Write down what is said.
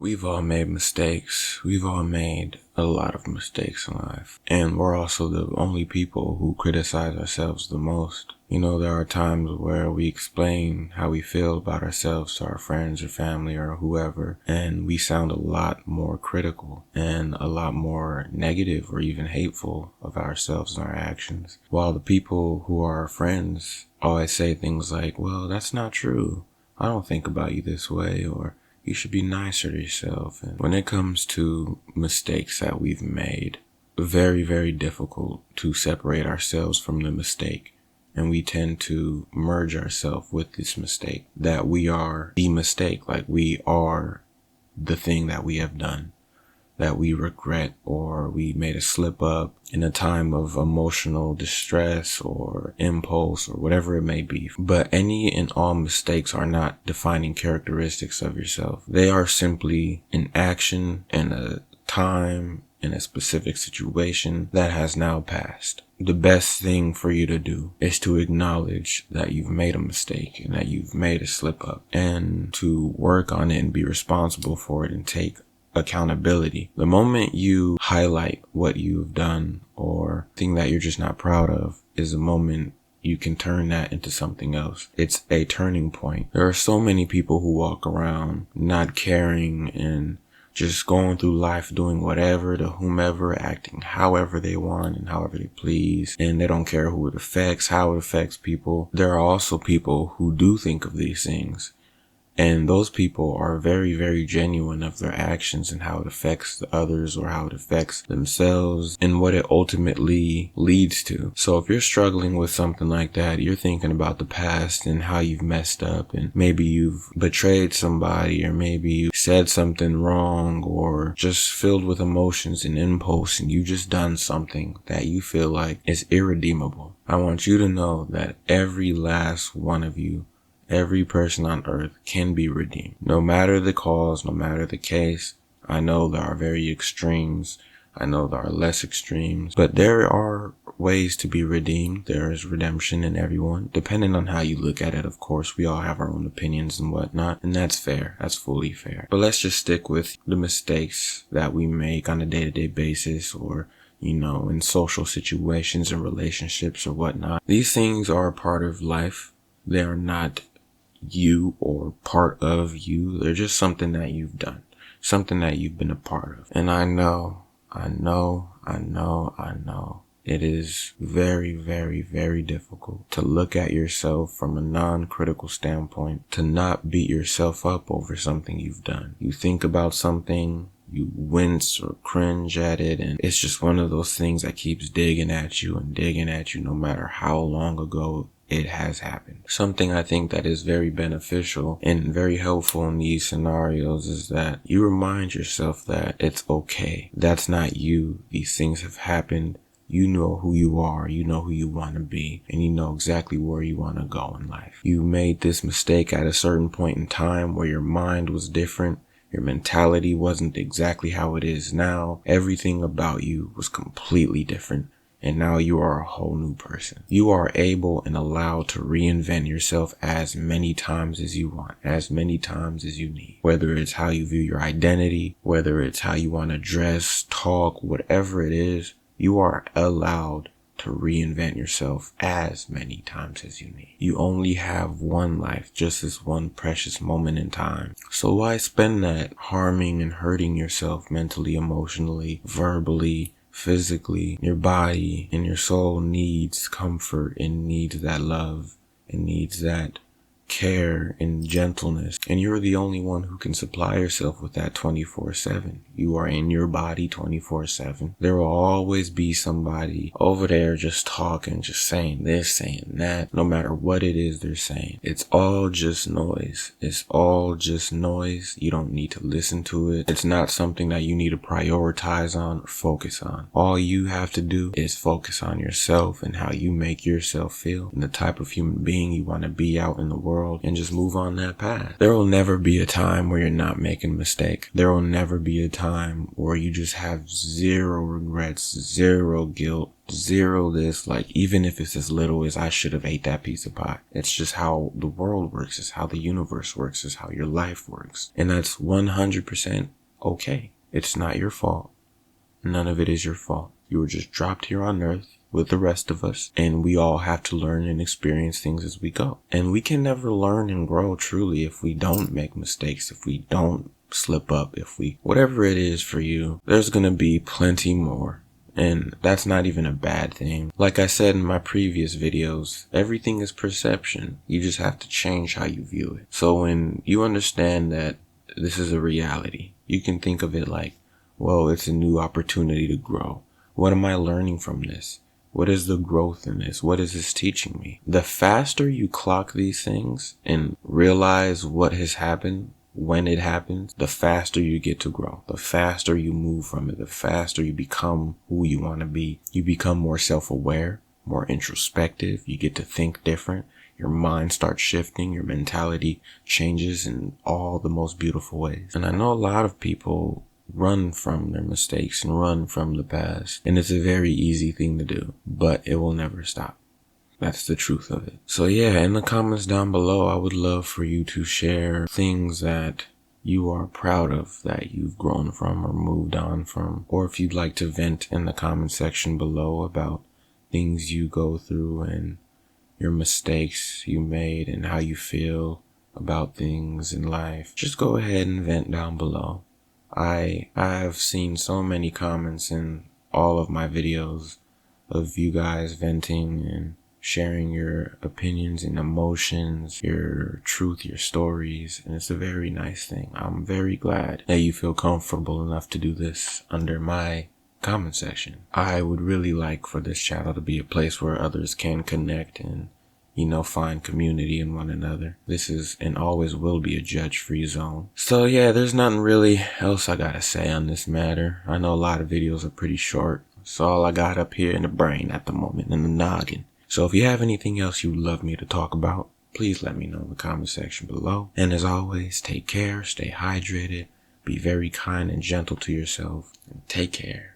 We've all made mistakes. We've all made a lot of mistakes in life. And we're also the only people who criticize ourselves the most. You know, there are times where we explain how we feel about ourselves to our friends or family or whoever, and we sound a lot more critical and a lot more negative or even hateful of ourselves and our actions. While the people who are our friends always say things like, well, that's not true. I don't think about you this way, or you should be nicer to yourself. And when it comes to mistakes that we've made, very, very difficult to separate ourselves from the mistake. And we tend to merge ourselves with this mistake, that we are the mistake, like we are the thing that we have done, that we regret, or we made a slip up in a time of emotional distress or impulse or whatever it may be. But any and all mistakes are not defining characteristics of yourself. They are simply an action and a time in a specific situation that has now passed. The best thing for you to do is to acknowledge that you've made a mistake and that you've made a slip up, and to work on it and be responsible for it and take accountability. The moment you highlight what you've done or thing that you're just not proud of is the moment you can turn that into something else. It's a turning point. There are so many people who walk around not caring and just going through life doing whatever to whomever, acting however they want and however they please, and they don't care who it affects, how it affects people. There are also people who do think of these things, and those people are very, very genuine of their actions and how it affects the others or how it affects themselves and what it ultimately leads to. So if you're struggling with something like that, you're thinking about the past and how you've messed up, and maybe you've betrayed somebody, or maybe you said something wrong, or just filled with emotions and impulse, and you just done something that you feel like is irredeemable. I want you to know that every last one of you, every person on earth, can be redeemed. No matter the cause, no matter the case. I know there are very extremes. I know there are less extremes. But there are ways to be redeemed. There is redemption in everyone, depending on how you look at it. Of course, we all have our own opinions and whatnot, and that's fair. That's fully fair. But let's just stick with the mistakes that we make on a day-to-day basis, or in social situations and relationships or whatnot. These things are a part of life. They are not you or part of you. They're just something that you've done, something that you've been a part of. And I know it is very, very, very difficult to look at yourself from a non-critical standpoint, to not beat yourself up over something you've done. You think about something, you wince or cringe at it, and it's just one of those things that keeps digging at you no matter how long ago it has happened. Something I think that is very beneficial and very helpful in these scenarios is that you remind yourself that it's okay. That's not you. These things have happened. You know who you are, you know who you want to be, and you know exactly where you want to go in life. You made this mistake at a certain point in time where your mind was different. Your mentality wasn't exactly how it is now. Everything about you was completely different. And now you are a whole new person. You are able and allowed to reinvent yourself as many times as you want, as many times as you need. Whether it's how you view your identity, whether it's how you want to dress, talk, whatever it is, you are allowed to reinvent yourself as many times as you need. You only have one life, just this one precious moment in time. So why spend that harming and hurting yourself mentally, emotionally, verbally, physically? Your body and your soul needs comfort and needs that love and needs that care and gentleness, and you're the only one who can supply yourself with that 24/7. You are in your body 24/7. There will always be somebody over there just talking, just saying this, saying that. No matter what it is they're saying, it's all just noise. It's all just noise. You don't need to listen to it. It's not something that you need to prioritize on or focus on. All you have to do is focus on yourself and how you make yourself feel and the type of human being you want to be out in the world world and just move on that path. There will never be a time where you're not making a mistake. There will never be a time where you just have zero regrets, zero guilt, zero this, like even if it's as little as I should have ate that piece of pie. It's just how the world works, it's how the universe works, it's how your life works. And that's 100% okay. It's not your fault. None of it is your fault. You were just dropped here on earth with the rest of us, and we all have to learn and experience things as we go. And we can never learn and grow truly if we don't make mistakes, if we don't slip up, whatever it is for you, there's gonna be plenty more. And that's not even a bad thing. Like I said in my previous videos, everything is perception. You just have to change how you view it. So when you understand that this is a reality, you can think of it like, well, it's a new opportunity to grow. What am I learning from this? What is the growth in this? What is this teaching me? The faster you clock these things and realize what has happened, when it happens, the faster you get to grow. The faster you move from it, the faster you become who you want to be. You become more self-aware, more introspective. You get to think different. Your mind starts shifting. Your mentality changes in all the most beautiful ways. And I know a lot of people run from their mistakes and run from the past. And it's a very easy thing to do, but it will never stop. That's the truth of it. So yeah, in the comments down below, I would love for you to share things that you are proud of, that you've grown from or moved on from. Or if you'd like to vent in the comment section below about things you go through and your mistakes you made and how you feel about things in life, just go ahead and vent down below. I've seen so many comments in all of my videos of you guys venting and sharing your opinions and emotions, your truth, your stories, and it's a very nice thing. I'm very glad that you feel comfortable enough to do this under my comment section. I would really like for this channel to be a place where others can connect and find community in one another. This is and always will be a judge-free zone. So yeah, there's nothing really else I gotta say on this matter. I know a lot of videos are pretty short. It's all I got up here in the brain at the moment, in the noggin. So if you have anything else you'd love me to talk about, please let me know in the comment section below. And as always, take care, stay hydrated, be very kind and gentle to yourself, and take care.